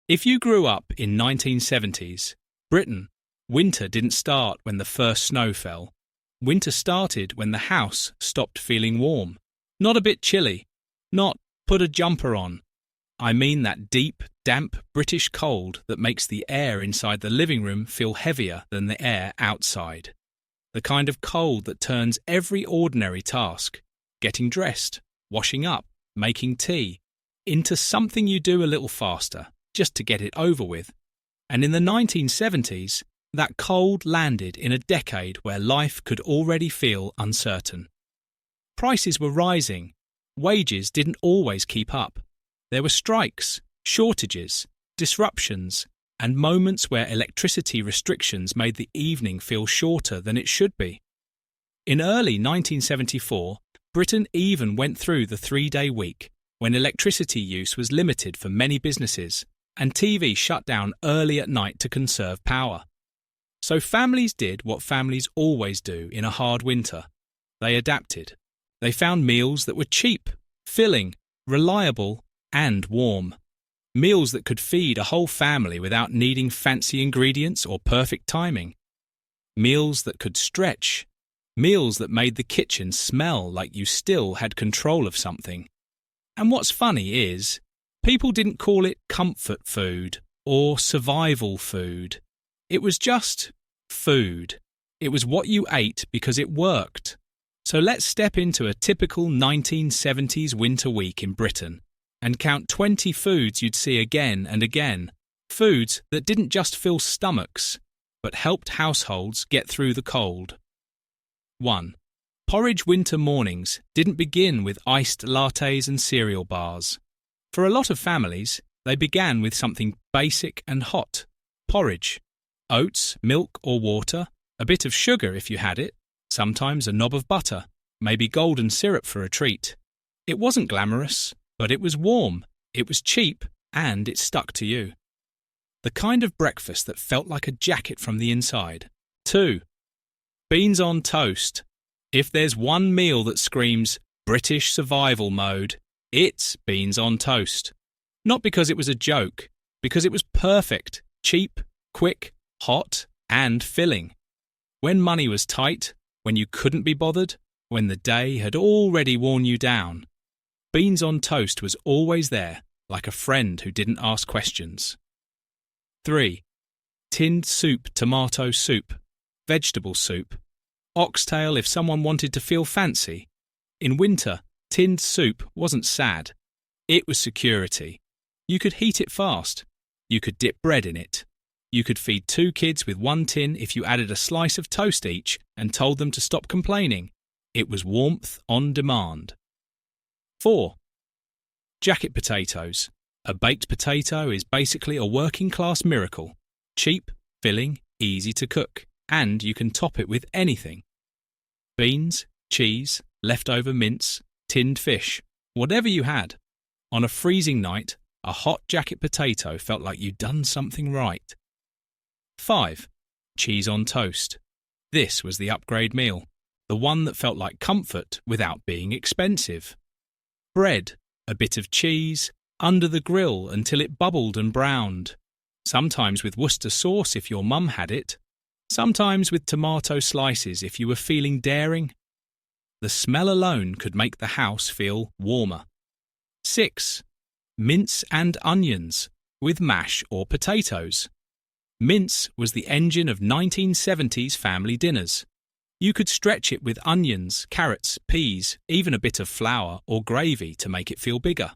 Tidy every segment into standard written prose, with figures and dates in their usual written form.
If you grew up in 1970s, Britain, winter didn't start when the first snow fell. Winter started when the house stopped feeling warm. Not a bit chilly. Not put a jumper on. I mean that deep, damp British cold that makes the air inside the living room feel heavier than the air outside. The kind of cold that turns every ordinary task, getting dressed, washing up, making tea, into something you do a little faster, just to get it over with. And in the 1970s, that cold landed in a decade where life could already feel uncertain. Prices were rising. Wages didn't always keep up. There were strikes, shortages, disruptions, and moments where electricity restrictions made the evening feel shorter than it should be. In early 1974, Britain even went through the 3-day week, when electricity use was limited for many businesses, and TV shut down early at night to conserve power. So families did what families always do in a hard winter. They adapted. They found meals that were cheap, filling, reliable, and warm. Meals that could feed a whole family without needing fancy ingredients or perfect timing. Meals that could stretch. Meals that made the kitchen smell like you still had control of something. And what's funny is, people didn't call it comfort food or survival food. It was just food. It was what you ate because it worked. So let's step into a typical 1970s winter week in Britain and count 20 foods you'd see again and again. Foods that didn't just fill stomachs, but helped households get through the cold. 1. Porridge winter mornings didn't begin with iced lattes and cereal bars. For a lot of families, they began with something basic and hot. Porridge. Oats, milk or water, a bit of sugar if you had it, sometimes a knob of butter, maybe golden syrup for a treat. It wasn't glamorous, but it was warm, it was cheap, and it stuck to you. The kind of breakfast that felt like a jacket from the inside. 2. Beans on toast. If there's one meal that screams British survival mode, it's beans on toast. Not because it was a joke, because it was perfect, cheap, quick, hot, and filling. When money was tight, when you couldn't be bothered, when the day had already worn you down, beans on toast was always there, like a friend who didn't ask questions. 3. Tinned soup, tomato soup, vegetable soup, oxtail if someone wanted to feel fancy. In winter, tinned soup wasn't sad. It was security. You could heat it fast. You could dip bread in it. You could feed 2 kids with 1 tin if you added a slice of toast each and told them to stop complaining. It was warmth on demand. 4. Jacket potatoes. A baked potato is basically a working-class miracle. Cheap, filling, easy to cook, and you can top it with anything. Beans, cheese, leftover mince, tinned fish, whatever you had. On a freezing night, a hot jacket potato felt like you'd done something right. 5. Cheese on toast. This was the upgrade meal, the one that felt like comfort without being expensive. Bread, a bit of cheese, under the grill until it bubbled and browned. Sometimes with Worcester sauce if your mum had it. Sometimes with tomato slices if you were feeling daring. The smell alone could make the house feel warmer. 6. Mince and onions, with mash or potatoes. Mince was the engine of 1970s family dinners. You could stretch it with onions, carrots, peas, even a bit of flour or gravy to make it feel bigger.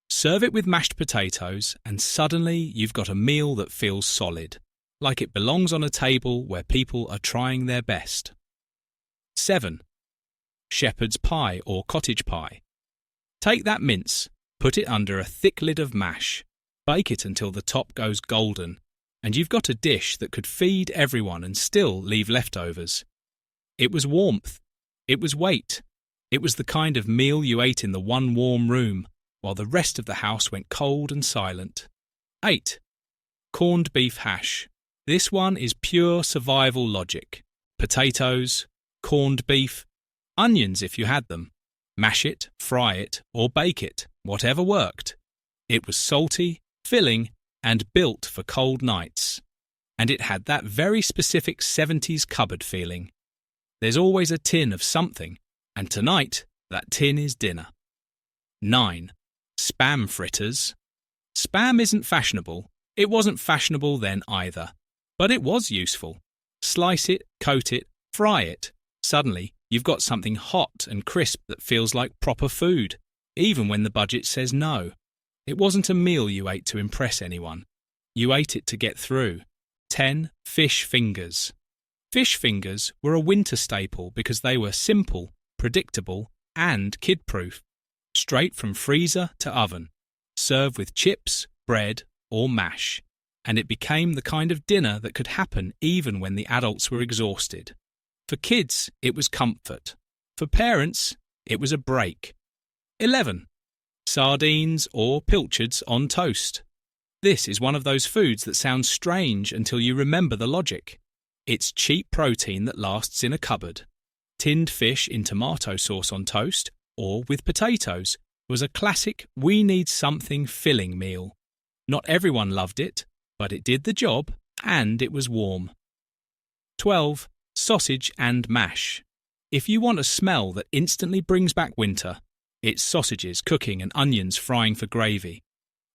Serve it with mashed potatoes and suddenly you've got a meal that feels solid, like it belongs on a table where people are trying their best. 7. Shepherd's pie or cottage pie. Take that mince, put it under a thick lid of mash, bake it until the top goes golden, and you've got a dish that could feed everyone and still leave leftovers. It was warmth. It was weight. It was the kind of meal you ate in the one warm room, while the rest of the house went cold and silent. 8. Corned beef hash. This one is pure survival logic. Potatoes, corned beef, onions if you had them. Mash it, fry it, or bake it, whatever worked. It was salty, filling, and built for cold nights. And it had that very specific 70s cupboard feeling. There's always a tin of something, and tonight that tin is dinner. 9. Spam fritters. Spam isn't fashionable. It wasn't fashionable then either. But it was useful. Slice it, coat it, fry it. Suddenly, you've got something hot and crisp that feels like proper food, even when the budget says no. It wasn't a meal you ate to impress anyone. You ate it to get through. 10. Fish fingers. Fish fingers were a winter staple because they were simple, predictable, and kid-proof. Straight from freezer to oven. Served with chips, bread, or mash. And it became the kind of dinner that could happen even when the adults were exhausted. For kids, it was comfort. For parents, it was a break. 11. Sardines or pilchards on toast. This is one of those foods that sounds strange until you remember the logic. It's cheap protein that lasts in a cupboard. Tinned fish in tomato sauce on toast, or with potatoes, was a classic we-need-something filling meal. Not everyone loved it, but it did the job, and it was warm. 12. Sausage and mash. If you want a smell that instantly brings back winter, it's sausages cooking and onions frying for gravy.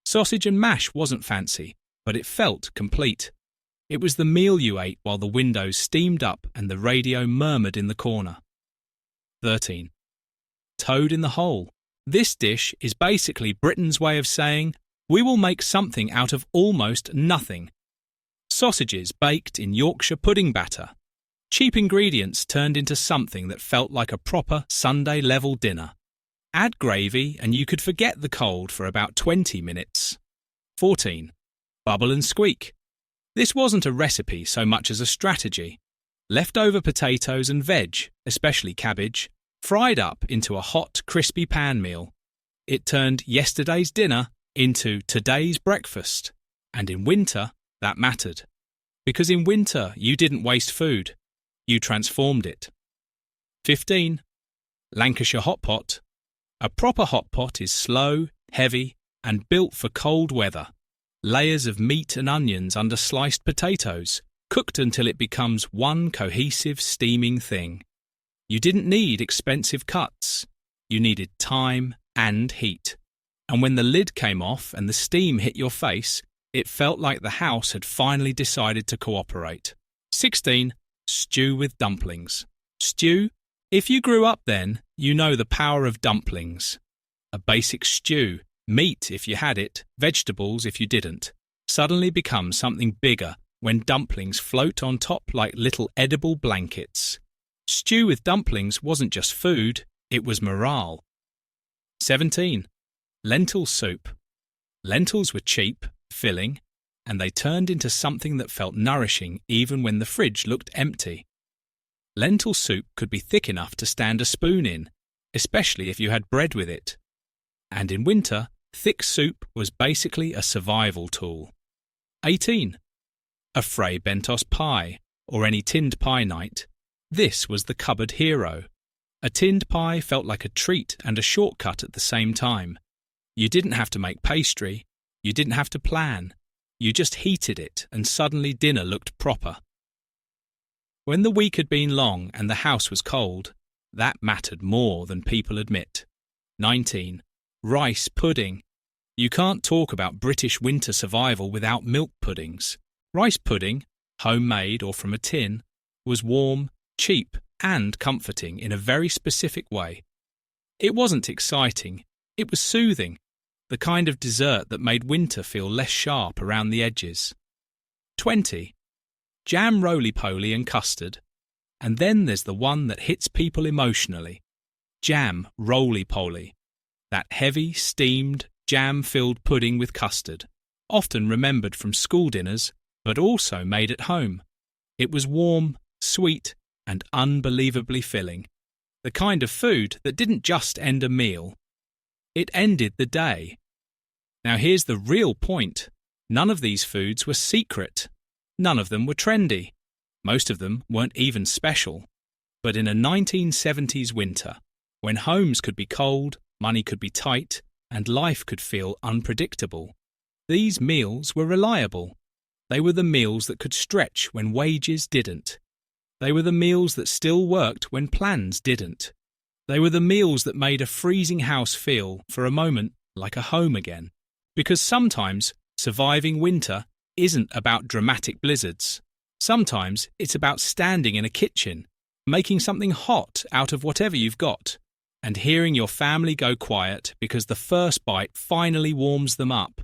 Sausage and mash wasn't fancy, but it felt complete. It was the meal you ate while the windows steamed up and the radio murmured in the corner. 13. Toad in the hole. This dish is basically Britain's way of saying, we will make something out of almost nothing. Sausages baked in Yorkshire pudding batter. Cheap ingredients turned into something that felt like a proper Sunday-level dinner. Add gravy and you could forget the cold for about 20 minutes. 14. Bubble and squeak. This wasn't a recipe so much as a strategy. Leftover potatoes and veg, especially cabbage, fried up into a hot, crispy pan meal. It turned yesterday's dinner into today's breakfast. And in winter, that mattered. Because in winter, you didn't waste food. You transformed it. 15. Lancashire hot pot. A proper hot pot is slow, heavy, and built for cold weather. Layers of meat and onions under sliced potatoes, cooked until it becomes one cohesive, steaming thing. You didn't need expensive cuts. You needed time and heat. And when the lid came off and the steam hit your face, it felt like the house had finally decided to cooperate. 16. Stew with dumplings. Stew? If you grew up then, you know the power of dumplings. A basic stew, meat if you had it, vegetables if you didn't, suddenly becomes something bigger when dumplings float on top like little edible blankets. Stew with dumplings wasn't just food, it was morale. 17. Lentil soup. Lentils were cheap, filling, and they turned into something that felt nourishing even when the fridge looked empty. Lentil soup could be thick enough to stand a spoon in, especially if you had bread with it. And in winter, thick soup was basically a survival tool. 18. A Fray Bentos pie, or any tinned pie night. This was the cupboard hero. A tinned pie felt like a treat and a shortcut at the same time. You didn't have to make pastry. You didn't have to plan. You just heated it and suddenly dinner looked proper. When the week had been long and the house was cold, that mattered more than people admit. 19. Rice pudding. You can't talk about British winter survival without milk puddings. Rice pudding, homemade or from a tin, was warm, cheap, and comforting in a very specific way. It wasn't exciting, it was soothing, the kind of dessert that made winter feel less sharp around the edges. 20. Jam roly-poly and custard. And then there's the one that hits people emotionally. Jam roly-poly. That heavy, steamed, jam-filled pudding with custard, often remembered from school dinners, but also made at home. It was warm, sweet, and unbelievably filling. The kind of food that didn't just end a meal. It ended the day. Now here's the real point. None of these foods were secret. None of them were trendy. Most of them weren't even special. But in a 1970s winter, when homes could be cold, money could be tight, and life could feel unpredictable, These meals were reliable. They were the meals that could stretch when wages didn't. They were the meals that still worked when plans didn't. They were the meals that made a freezing house feel, for a moment, like a home again. Because sometimes surviving winter isn't about dramatic blizzards. Sometimes it's about standing in a kitchen, making something hot out of whatever you've got, and hearing your family go quiet because the first bite finally warms them up.